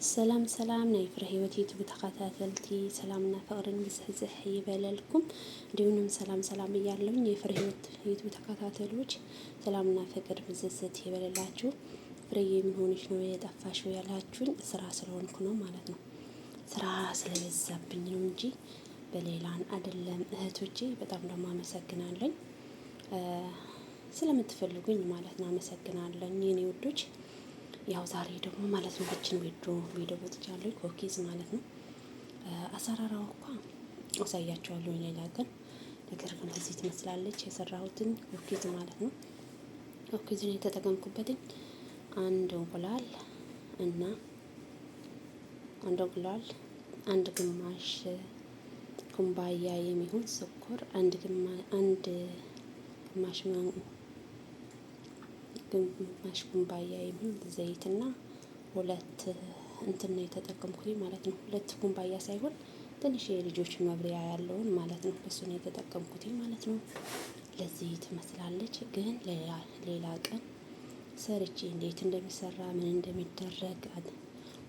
ሰላም ሰላም ናይ ፍረ ህይወት ዩቲዩብ ተከታተልቲ ሰላምና ፍቅርን ብዝሕዝሕ ይበለልኩም። እንዲሁም ሰላም እያለሁኝ የፍረ ህይወት ዩቲዩብ ተከታታዮች ሰላምና ፍቅር ብዝዝት ይበለላችሁ። ፍሬዬ ምን ሆነሽ ነው የጠፋሽው ያላችሁኝ፣ ስራ ስለሆንኩ ነው ማለት ነው። ስራ ስለበዛብኝ ነው እንጂ በሌላን አይደለም እህቶቼ። በጣም ደግሞ አመሰግናለሁ ስለምትፈልጉኝ ማለት ነው። አመሰግናለሁ የኔ ውዶች። ያው ዛሬ ደግሞ ማለት ነው እችን ቪዲዮ ወጥቻለሁ ኩኪዝ ማለት ነው። አሰራራው እንኳን አሳያችኋለሁ ሌላ ቀን። ነገር ግን እዚህ ትመስላለች የሰራሁትን ኩኪዝ ማለት ነው። ኩኪዝን የተጠቀምኩበትኝ አንድ እንቁላል እና አንድ ግማሽ ኩባያ የሚሆን ስኳር፣ አንድ ግማሽ ኩባያ የሚሆን ዘይትና ሁለት እንትን ነው የተጠቀምኩት ማለት ነው። ሁለት ኩባያ ሳይሆን ትንሽ የልጆች መብሪያ ያለውን ማለት ነው። እሱ ነው የተጠቀምኩት ማለት ነው። ለዚህ ትመስላለች። ግን ሌላ ቀን ሰርቼ እንዴት እንደሚሰራ ምን እንደሚደረግ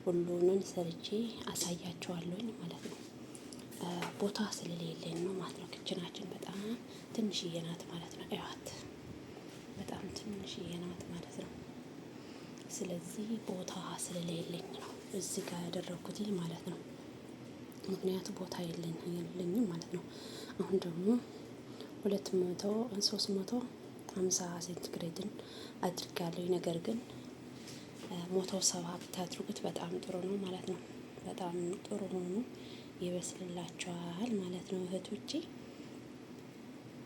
ሁሉንም ሰርቼ አሳያቸዋለሁኝ ማለት ነው። ቦታ ስለሌለኝ ነው ማለት ነው። ክችናችን በጣም ትንሽዬ ናት ማለት ነው። እያት በጣም ትንሽዬ ናት ማለት ነው። ስለዚህ ቦታ ስለሌለኝ ነው እዚህ ጋር ያደረኩት ማለት ነው። ምክንያቱ ቦታ የለኝም ማለት ነው። አሁን ደግሞ 350 ሴንቲግሬድን አድርጋለሁ። ነገር ግን 170 ብታድርጉት በጣም ጥሩ ነው ማለት ነው። በጣም ጥሩ ሆኖ ይበስልላችኋል ማለት ነው እህቶቼ።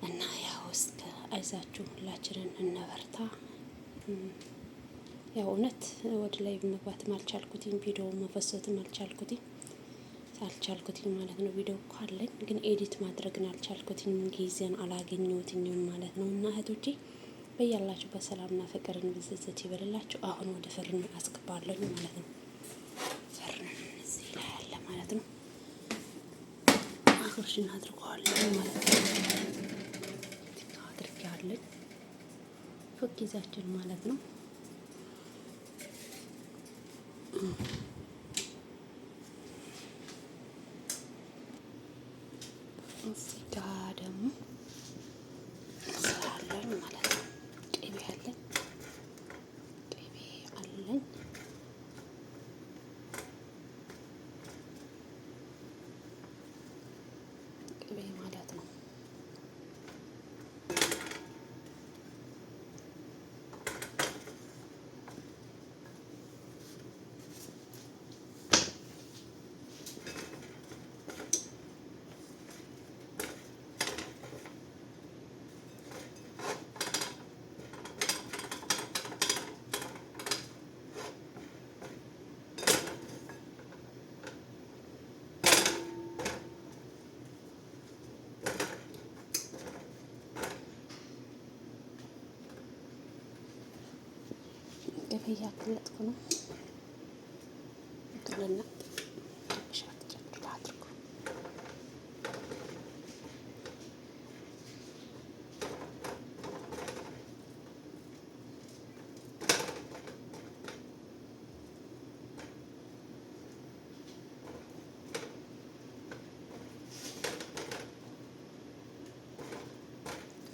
እና ያው እስከ አይዛችሁ ሁላችንን እንበርታ። ያው እውነት ወደ ላይ መግባትም አልቻልኩትም፣ ቪዲዮ መፈሰትም አልቻልኩትም ማለት ነው። ቪዲዮ እኮ አለኝ ግን ኤዲት ማድረግን አልቻልኩትም፣ ጊዜን አላገኘሁትኝም ማለት ነው። እና እህቶቼ በያላችሁ በሰላምና ፍቅርን ብዝዝት ይበልላችሁ። አሁን ወደ ፍርን አስገባለሁ ማለት ነው። ፍርን እዚህ ላይ አለ ማለት ነው። አፍርሽን አድርገዋለሁ ማለት ነው። አድርጌያለሁ ኩኪዛችን ማለት ነው። እዚህ ጋ ደግሞ ስራለን ማለት ነው። ቅቤ አለኝ ቅቤ ማለት ነው። ቅቤ እያገለጥኩ ነው። እንትልና ሻት ጨምር አድርጉ።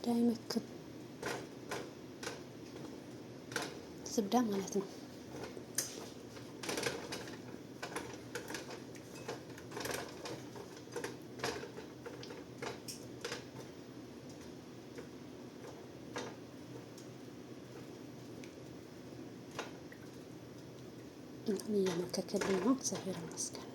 ዳይመክብ ዝብዳ ማለት ነው። እየመከከልኝ ነው። እግዚአብሔር ይመስገን።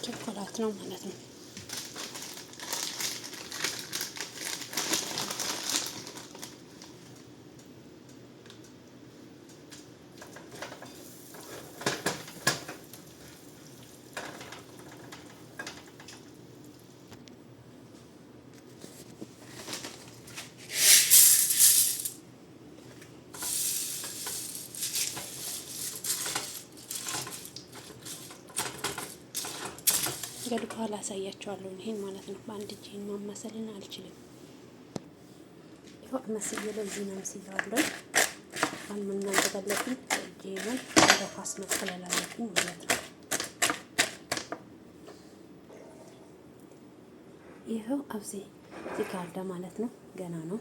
ቸኮላት ነው ማለት ነው። እንግዲህ በኋላ አሳያቸዋለሁ ይሄን ማለት ነው። በአንድ እጄ ማማሰልን አልችልም። ይኸው መስዬ ለዚህ ነው መስዬዋለሁ። አሁን ምን ማድረግ አለብኝ? እጄን በፋስ መጥለል አለብኝ ማለት ነው። ይኸው አብዚ እዚህ ጋር አለ ማለት ነው። ገና ነው፣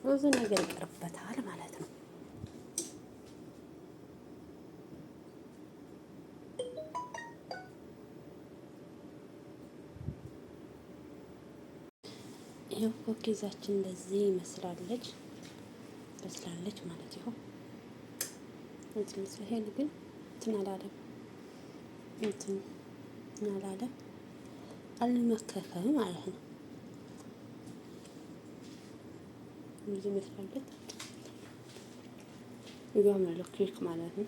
ብዙ ነገር ይቀርበታል ማለት ነው። ይኸው ኩኪዛችን እንደዚህ ይመስላለች በስላለች ማለት ይኸው እዚህ መስለሄን ግን እንትን አላለም፣ እንትን አላለም፣ አልመከከም ማለት ነው። እዚህ መስላለች ይጋመለ ኬክ ማለት ነው።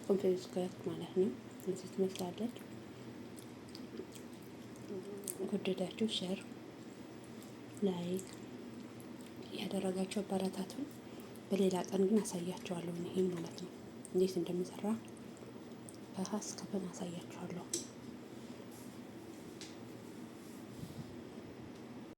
ኮምፒውተር ኬክ ማለት ነው። እዚህ ትመስላለች። ከወደዳችሁ ሼር ላይክ ያደረጋችሁ አበረታቱን። በሌላ ቀን ግን አሳያችኋለሁ ይሄን ማለት ነው እንዴት እንደምሰራ በሀስ ከበን አሳያችኋለሁ።